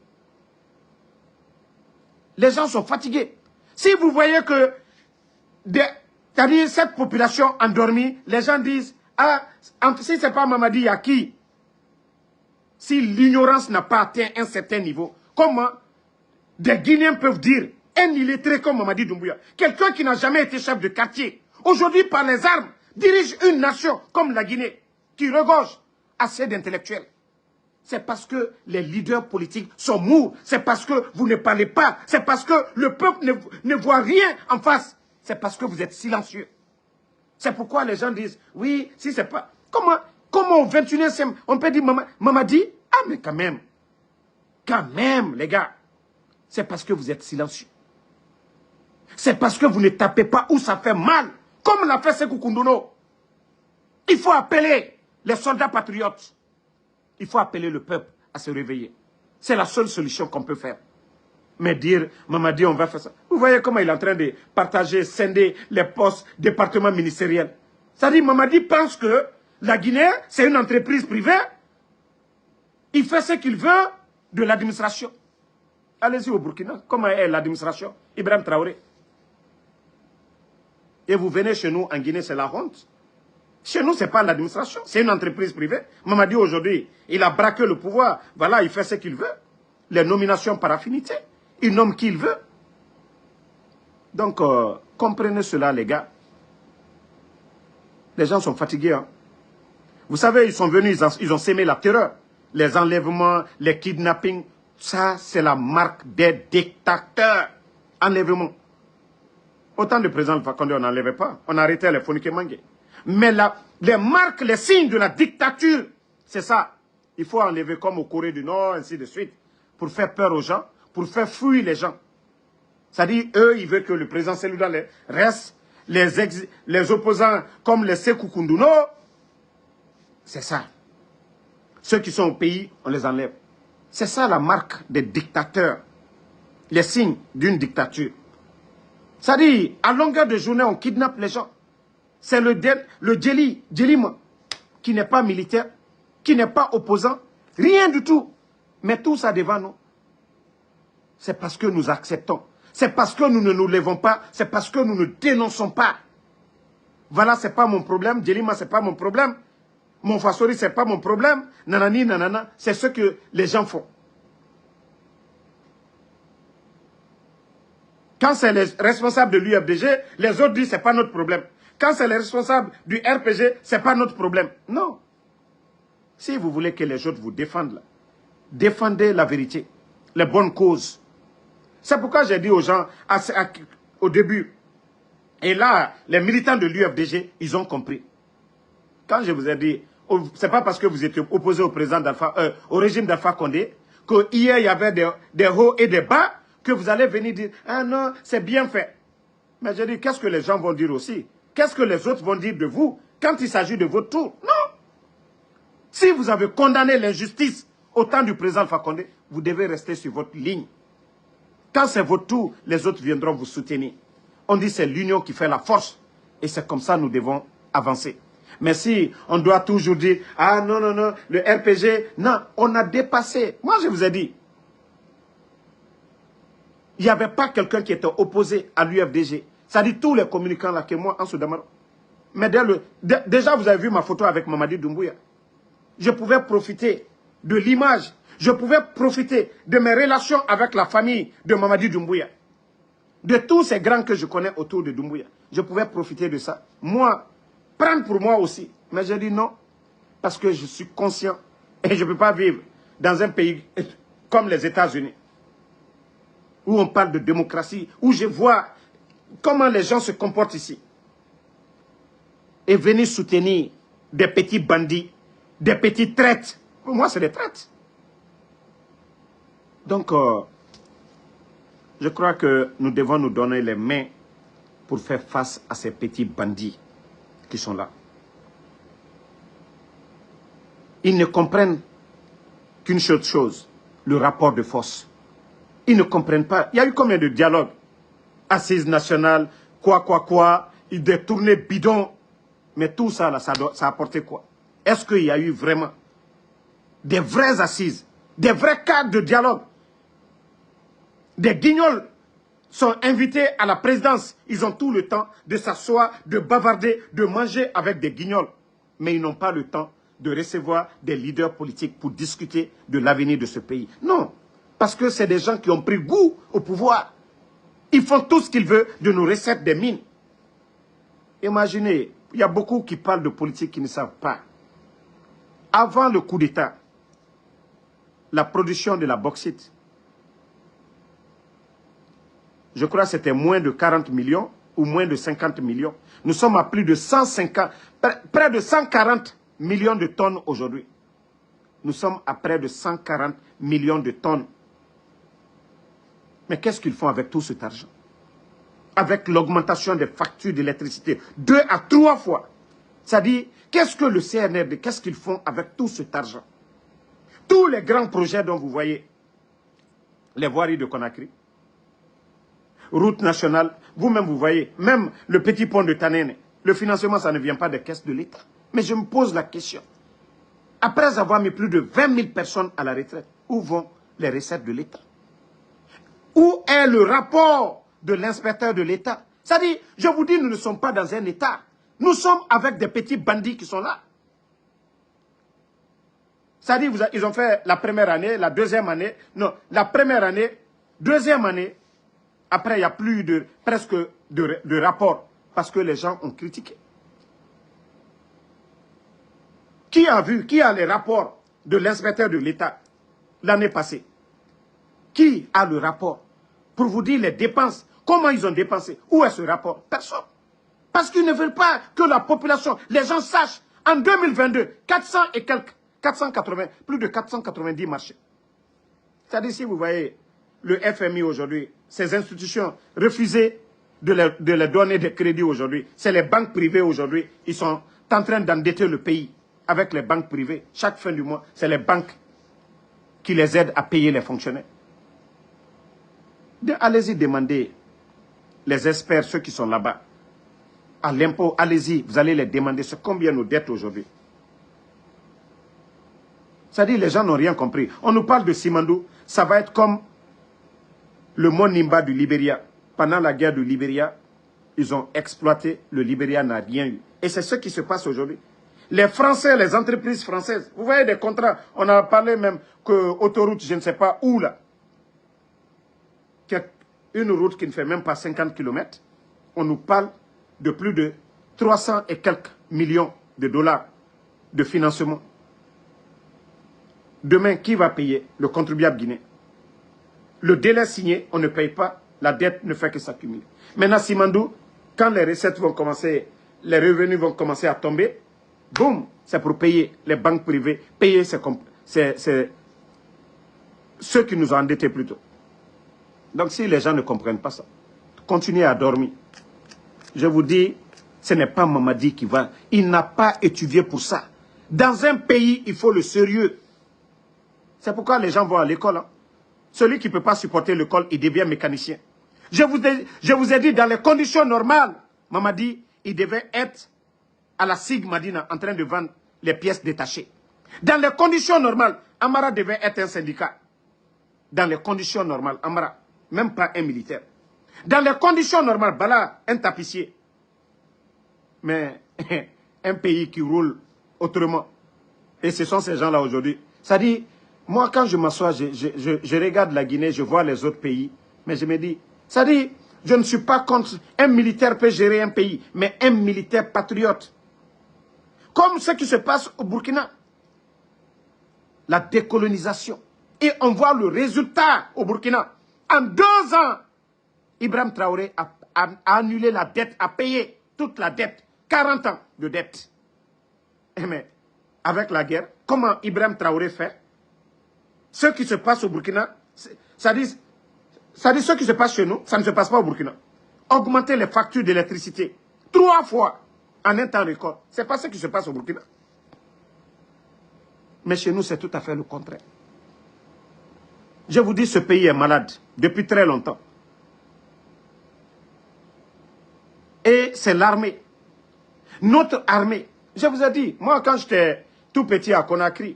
Les gens sont fatigués. Si vous voyez que... C'est-à-dire, cette population endormie, les gens disent, ah, si ce n'est pas Mamadi, il y a qui? Si l'ignorance n'a pas atteint un certain niveau, comment des Guinéens peuvent dire, un illettré comme Mamadi Doumbouya, quelqu'un qui n'a jamais été chef de quartier, aujourd'hui par les armes, dirige une nation comme la Guinée, qui regorge assez d'intellectuels. C'est parce que les leaders politiques sont mous. C'est parce que vous ne parlez pas. C'est parce que le peuple ne voit rien en face. C'est parce que vous êtes silencieux. C'est pourquoi les gens disent, oui, si c'est pas... Comment au 21e siècle, on peut dire Mamadi? Ah, mais quand même, les gars. C'est parce que vous êtes silencieux. C'est parce que vous ne tapez pas où ça fait mal. Comme l'a fait Sékou Koundono. Il faut appeler les soldats patriotes. Il faut appeler le peuple à se réveiller. C'est la seule solution qu'on peut faire. Mais dire, Mamadi, on va faire ça. Vous voyez comment il est en train de partager, scinder les postes, départements ministériels. C'est-à-dire, Mamadi pense que la Guinée, c'est une entreprise privée. Il fait ce qu'il veut de l'administration. Allez-y au Burkina. Comment est l'administration? Ibrahim Traoré. Et vous venez chez nous en Guinée, c'est la honte. Chez nous, ce n'est pas l'administration, c'est une entreprise privée. Mamadi, aujourd'hui, il a braqué le pouvoir. Voilà, il fait ce qu'il veut. Les nominations par affinité. Il nomme qui il veut. Donc, comprenez cela, les gars. Les gens sont fatigués. Hein. Vous savez, ils sont venus, ils ont sémé la terreur. Les enlèvements, les kidnappings, ça, c'est la marque des dictateurs. Enlèvement. Autant de présidents Alpha Condé, on n'enlevait pas. On arrêtait les Fonike Mangué. Mais les marques, les signes de la dictature, c'est ça. Il faut enlever comme au Corée du Nord, ainsi de suite, pour faire peur aux gens, pour faire fuir les gens. C'est-à-dire, eux, ils veulent que le président Selouda reste, les opposants comme les Sékou Koundono, c'est ça. Ceux qui sont au pays, on les enlève. C'est ça la marque des dictateurs, les signes d'une dictature. C'est-à-dire, à longueur de journée, on kidnappe les gens. C'est le Djelima, qui n'est pas militaire, qui n'est pas opposant, rien du tout. Mais tout ça devant nous. C'est parce que nous acceptons. C'est parce que nous ne nous levons pas. C'est parce que nous ne dénonçons pas. Voilà, c'est pas mon problème. Djelima, c'est pas mon problème. Mon Fassori, c'est pas mon problème. Nanani, nanana. C'est ce que les gens font. Quand c'est les responsables de l'UFDG, les autres disent c'est pas notre problème. Quand c'est les responsables du RPG, ce n'est pas notre problème. Non. Si vous voulez que les autres vous défendent, là, défendez la vérité, les bonnes causes. C'est pourquoi j'ai dit aux gens, au début, Et là, les militants de l'UFDG, ils ont compris. Quand je vous ai dit, c'est pas parce que vous étiez opposé au régime d'Alpha Condé, que hier il y avait des hauts et des bas, que vous allez venir dire, ah non, c'est bien fait. Mais je dis, qu'est-ce que les gens vont dire aussi? Qu'est-ce que les autres vont dire de vous quand il s'agit de votre tour? Non. Si vous avez condamné l'injustice au temps du président Alpha Condé, vous devez rester sur votre ligne. Quand c'est votre tour, les autres viendront vous soutenir. On dit c'est l'union qui fait la force. Et c'est comme ça que nous devons avancer. Mais si on doit toujours dire, ah non, non, non, le RPG, non, on a dépassé. Moi, je vous ai dit, il n'y avait pas quelqu'un qui était opposé à l'UFDG. Ça dit tous les communicants là que moi, en Soudamaro. Mais déjà, vous avez vu ma photo avec Mamadi Doumbouya. Je pouvais profiter de l'image. Je pouvais profiter de mes relations avec la famille de Mamadi Doumbouya. De tous ces grands que je connais autour de Doumbouya. Je pouvais profiter de ça. Moi, prendre pour moi aussi. Mais j'ai dit non. Parce que je suis conscient. Et je ne peux pas vivre dans un pays comme les États-Unis. Où on parle de démocratie. Où je vois comment les gens se comportent ici. Et venir soutenir des petits bandits. Des petits traites. Pour moi, c'est des traites. Donc, je crois que nous devons nous donner les mains pour faire face à ces petits bandits qui sont là. Ils ne comprennent qu'une seule chose, le rapport de force. Ils ne comprennent pas. Il y a eu combien de dialogues? Assises nationales, quoi, ils détournaient bidons. Mais tout ça, là, ça a apporté quoi? Est-ce qu'il y a eu vraiment des vraies assises, des vrais cadres de dialogue? Des guignols sont invités à la présidence. Ils ont tout le temps de s'asseoir, de bavarder, de manger avec des guignols. Mais ils n'ont pas le temps de recevoir des leaders politiques pour discuter de l'avenir de ce pays. Non, parce que c'est des gens qui ont pris goût au pouvoir. Ils font tout ce qu'ils veulent de nos recettes des mines. Imaginez, il y a beaucoup qui parlent de politique qui ne savent pas. Avant le coup d'État, la production de la bauxite, je crois que c'était moins de 40 millions ou moins de 50 millions. Nous sommes à plus de 150, près de 140 millions de tonnes aujourd'hui. Nous sommes à près de 140 millions de tonnes. Mais qu'est-ce qu'ils font avec tout cet argent? Avec l'augmentation des factures d'électricité, 2 à 3 fois. C'est-à-dire, qu'est-ce que le CNRD, qu'est-ce qu'ils font avec tout cet argent? Tous les grands projets dont vous voyez, les voiries de Conakry, route nationale, vous-même vous voyez, même le petit pont de Tanene, le financement, ça ne vient pas des caisses de l'État. Mais je me pose la question, après avoir mis plus de 20 000 personnes à la retraite, où vont les recettes de l'État? Où est le rapport de l'inspecteur de l'État? C'est-à-dire, je vous dis, nous ne sommes pas dans un État. Nous sommes avec des petits bandits qui sont là. C'est-à-dire, ils ont fait la première année, la deuxième année, non, la première année, deuxième année, après, il n'y a plus presque de rapport parce que les gens ont critiqué. Qui a vu, qui a les rapports de l'inspecteur de l'État l'année passée? Qui a le rapport pour vous dire les dépenses? Comment ils ont dépensé? Où est ce rapport? Personne. Parce qu'ils ne veulent pas que la population, les gens sachent. En 2022, 400 et quelques, 480, plus de 490 marchés. C'est-à-dire, si vous voyez le FMI aujourd'hui, ces institutions refusées de les donner des crédits aujourd'hui. C'est les banques privées aujourd'hui. Ils sont en train d'endetter le pays avec les banques privées. Chaque fin du mois, c'est les banques qui les aident à payer les fonctionnaires. Allez-y demander les experts, ceux qui sont là-bas, à l'impôt, allez-y, vous allez les demander c'est combien nos dettes aujourd'hui. C'est-à-dire les gens n'ont rien compris. On nous parle de Simandou, ça va être comme le mont Nimba du Libéria. Pendant la guerre du Libéria, ils ont exploité, le Libéria n'a rien eu. Et c'est ce qui se passe aujourd'hui. Les Français, les entreprises françaises, vous voyez des contrats, on a parlé même que autoroute, je ne sais pas où là, une route qui ne fait même pas 50 km, on nous parle de plus de 300 et quelques millions de dollars de financement. Demain, qui va payer? Le contribuable guinéen. Le délai signé, on ne paye pas, la dette ne fait que s'accumuler. Maintenant, Simandou, quand les recettes vont commencer, les revenus vont commencer à tomber, boum, c'est pour payer les banques privées, payer ceux qui nous ont endettés plutôt. Donc si les gens ne comprennent pas ça, continuez à dormir. Je vous dis, ce n'est pas Mamadi qui va. Il n'a pas étudié pour ça. Dans un pays, il faut le sérieux. C'est pourquoi les gens vont à l'école. Hein. Celui qui ne peut pas supporter l'école, il devient mécanicien. Je vous ai dit, dans les conditions normales, Mamadi, il devait être à la SIG Madina en train de vendre les pièces détachées. Dans les conditions normales, Amara devait être un syndicat. Dans les conditions normales, Amara, même pas un militaire. Dans les conditions normales, Bala, un tapissier. Mais un pays qui roule autrement. Et ce sont ces gens-là aujourd'hui. Ça dit, moi quand je m'assois, je regarde la Guinée, je vois les autres pays, mais je me dis, ça dit, je ne suis pas contre, un militaire peut gérer un pays, mais un militaire patriote. Comme ce qui se passe au Burkina. La décolonisation. Et on voit le résultat au Burkina. En 2 ans, Ibrahim Traoré a annulé la dette, a payé toute la dette. 40 ans de dette. Mais avec la guerre, comment Ibrahim Traoré fait? Ce qui se passe au Burkina, ça dit ce qui se passe chez nous, ça ne se passe pas au Burkina. Augmenter les factures d'électricité 3 fois en un temps record. Ce n'est pas ce qui se passe au Burkina. Mais chez nous, c'est tout à fait le contraire. Je vous dis, ce pays est malade depuis très longtemps. Et c'est l'armée. Notre armée. Je vous ai dit, moi quand j'étais tout petit à Conakry,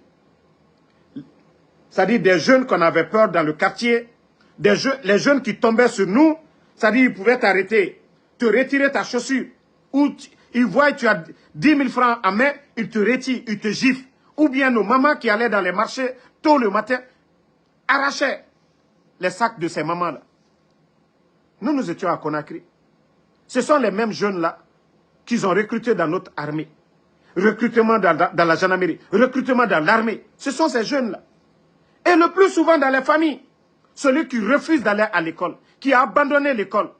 c'est-à-dire des jeunes qu'on avait peur dans le quartier, les jeunes qui tombaient sur nous, c'est-à-dire ils pouvaient t'arrêter, te retirer ta chaussure, ou ils voient que tu as 10 000 francs en main, ils te retirent, ils te giflent. Ou bien nos mamans qui allaient dans les marchés tôt le matin, arrachaient les sacs de ces mamans-là. Nous étions à Conakry. Ce sont les mêmes jeunes-là qu'ils ont recrutés dans notre armée. Recrutement dans la gendarmerie, recrutement dans l'armée. Ce sont ces jeunes-là. Et le plus souvent dans les familles, celui qui refuse d'aller à l'école, qui a abandonné l'école,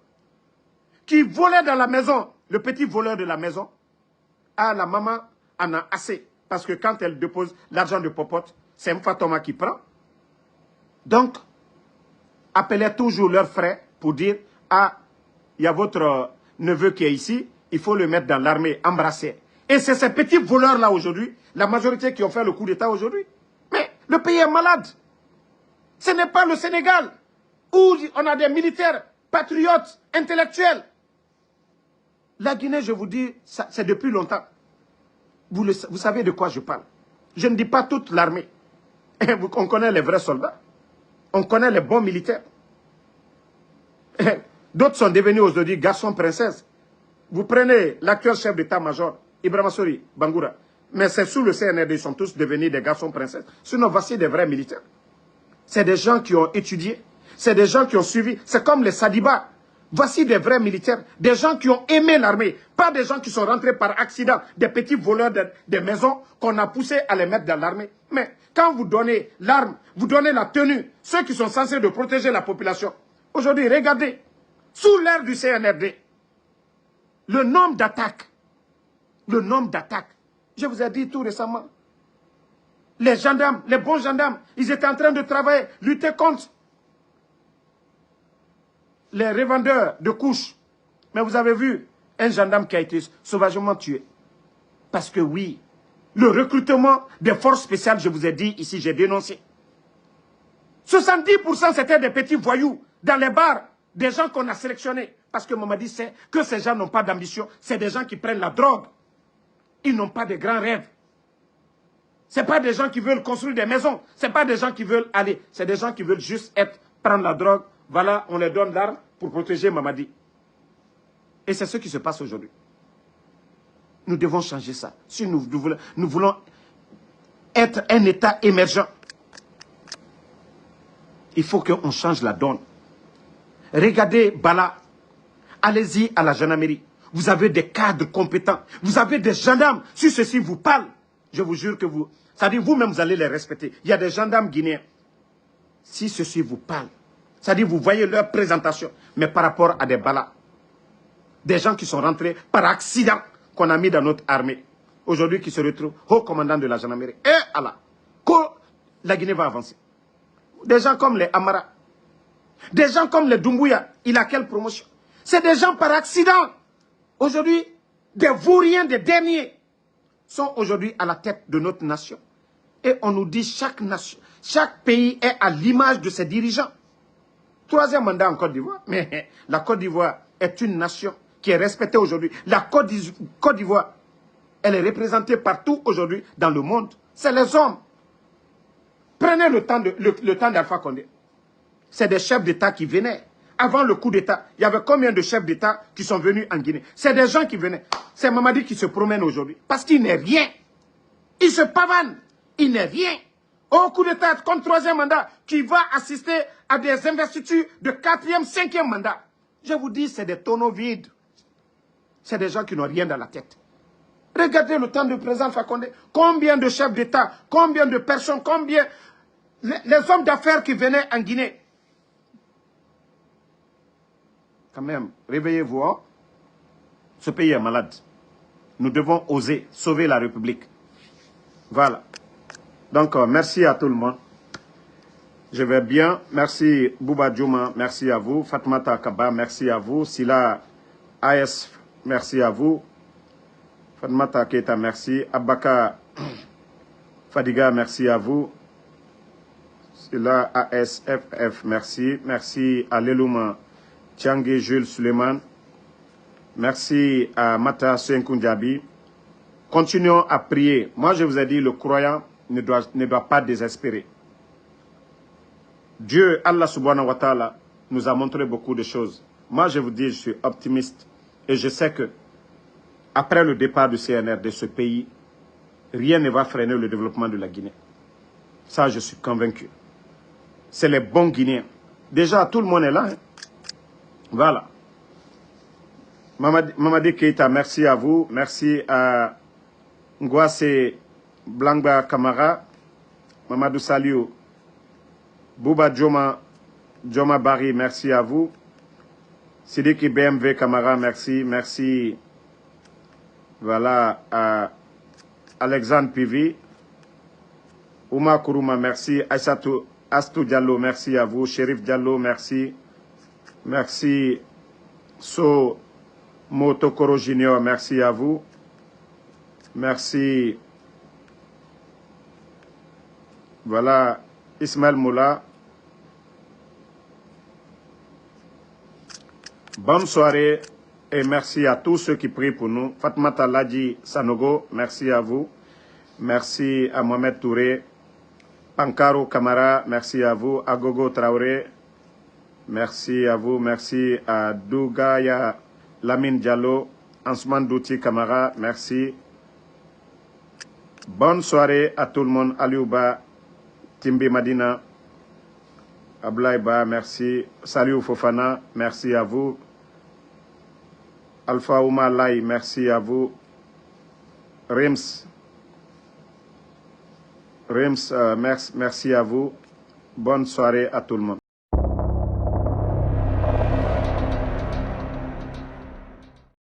qui volait dans la maison, le petit voleur de la maison, ah, la maman en a assez. Parce que quand elle dépose l'argent de popote, c'est un Fatoma qui prend. Donc, appelez toujours leurs frères pour dire, ah, il y a votre neveu qui est ici, il faut le mettre dans l'armée, embrasser. Et c'est ces petits voleurs-là aujourd'hui, la majorité qui ont fait le coup d'État aujourd'hui. Mais le pays est malade. Ce n'est pas le Sénégal, où on a des militaires, patriotes, intellectuels. La Guinée, je vous dis, c'est depuis longtemps. Vous savez de quoi je parle. Je ne dis pas toute l'armée. On connaît les vrais soldats. On connaît les bons militaires. D'autres sont devenus aujourd'hui garçons princesses. Vous prenez l'actuel chef d'état-major, Ibrahima Sori Bangoura. Mais c'est sous le CNRD, ils sont tous devenus des garçons princesses. Sinon, voici des vrais militaires. C'est des gens qui ont étudié. C'est des gens qui ont suivi. C'est comme les Sadiba. Voici des vrais militaires. Des gens qui ont aimé l'armée. Pas des gens qui sont rentrés par accident. Des petits voleurs des maisons qu'on a poussés à les mettre dans l'armée. Mais quand vous donnez l'arme, vous donnez la tenue, ceux qui sont censés de protéger la population. Aujourd'hui, regardez. Sous l'ère du CNRD, le nombre d'attaques. Le nombre d'attaques. Je vous ai dit tout récemment. Les gendarmes, les bons gendarmes, ils étaient en train de travailler, lutter contre les revendeurs de couches. Mais vous avez vu un gendarme qui a été sauvagement tué. Parce que oui, le recrutement des forces spéciales, je vous ai dit ici, j'ai dénoncé. 70% c'était des petits voyous dans les bars, des gens qu'on a sélectionnés. Parce que Mamadi sait que ces gens n'ont pas d'ambition, c'est des gens qui prennent la drogue. Ils n'ont pas de grands rêves. Ce n'est pas des gens qui veulent construire des maisons. Ce n'est pas des gens qui veulent aller. C'est des gens qui veulent juste prendre la drogue. Voilà, on les donne l'arme pour protéger Mamadi. Et c'est ce qui se passe aujourd'hui. Nous devons changer ça. Si nous voulons être un État émergent, il faut qu'on change la donne. Regardez Bala. Allez-y à la gendarmerie. Vous avez des cadres compétents. Vous avez des gendarmes. Si ceci vous parle, je vous jure que vous... C'est-à-dire vous-même, vous allez les respecter. Il y a des gendarmes guinéens. Si ceci vous parle, c'est-à-dire vous voyez leur présentation, mais par rapport à des Balas. Des gens qui sont rentrés par accident, qu'on a mis dans notre armée. Aujourd'hui, qui se retrouvent haut commandant de la gendarmerie. Et Allah, que la Guinée va avancer. Des gens comme les Amara, des gens comme les Doumbouya, il a quelle promotion? C'est des gens par accident. Aujourd'hui, des vauriens, des derniers, sont aujourd'hui à la tête de notre nation. Et on nous dit chaque nation, chaque pays est à l'image de ses dirigeants. 3e mandat en Côte d'Ivoire. Mais la Côte d'Ivoire est une nation qui est respectée aujourd'hui. La Côte d'Ivoire, elle est représentée partout aujourd'hui dans le monde. C'est les hommes. Prenez le temps d'Alpha Condé. C'est des chefs d'État qui venaient. Avant le coup d'État, il y avait combien de chefs d'État qui sont venus en Guinée? C'est des gens qui venaient. C'est Mamadi qui se promène aujourd'hui. Parce qu'il n'est rien. Il se pavane. Il n'est rien. Au coup d'État, comme 3e mandat, qui va assister à des investitures de 4e, 5e mandat. Je vous dis, c'est des tonneaux vides. C'est des gens qui n'ont rien dans la tête. Regardez le temps du président Fakonde. Combien de chefs d'État, combien de personnes, combien... Les hommes d'affaires qui venaient en Guinée. Quand même, réveillez-vous. Hein? Ce pays est malade. Nous devons oser sauver la République. Voilà. Donc, merci à tout le monde. Je vais bien. Merci Bouba Djouma, merci à vous. Fatmata Kaba, merci à vous. Sila AS, merci à vous. Fatmata Keita, merci. Abaka Fadiga, merci à vous. Sila ASFF, merci. Merci à Lelouma Tiangé Jules Suleiman. Merci à Mata Senkundjabi. Continuons à prier. Moi, je vous ai dit, le croyant ne doit pas désespérer. Dieu, Allah subhanahu wa ta'ala, nous a montré beaucoup de choses. Moi, je vous dis, je suis optimiste. Et je sais que, après le départ du CNR de ce pays, rien ne va freiner le développement de la Guinée. Ça, je suis convaincu. C'est les bons Guinéens. Déjà, tout le monde est là. Hein? Voilà. Mamadi Keita, merci à vous. Merci à Ngwase Blangba Kamara, Mamadou Saliou, Bouba Djoma Bari, merci à vous. Sidiki BMW Kamara, merci. Merci. Voilà, à Alexandre Pivi. Ouma Kourouma, merci. Aïssatou Astou Diallo, merci à vous. Chérif Diallo, merci. Merci. So Motokoro Junior, merci à vous. Merci. Voilà, Ismaël Moula. Bonne soirée et merci à tous ceux qui prient pour nous. Fatmata Ladji Sanogo, merci à vous. Merci à Mohamed Touré. Pankaro Kamara, merci à vous. Agogo Traoré, merci à vous. Merci à Dougaya Lamine Diallo. Ansman Douti Kamara, merci. Bonne soirée à tout le monde. Aliouba, Timbi Madina, Ablaïba, merci. Salut Fofana, merci à vous. Alpha Ouma Lai, merci à vous. Rims, merci à vous. Bonne soirée à tout le monde.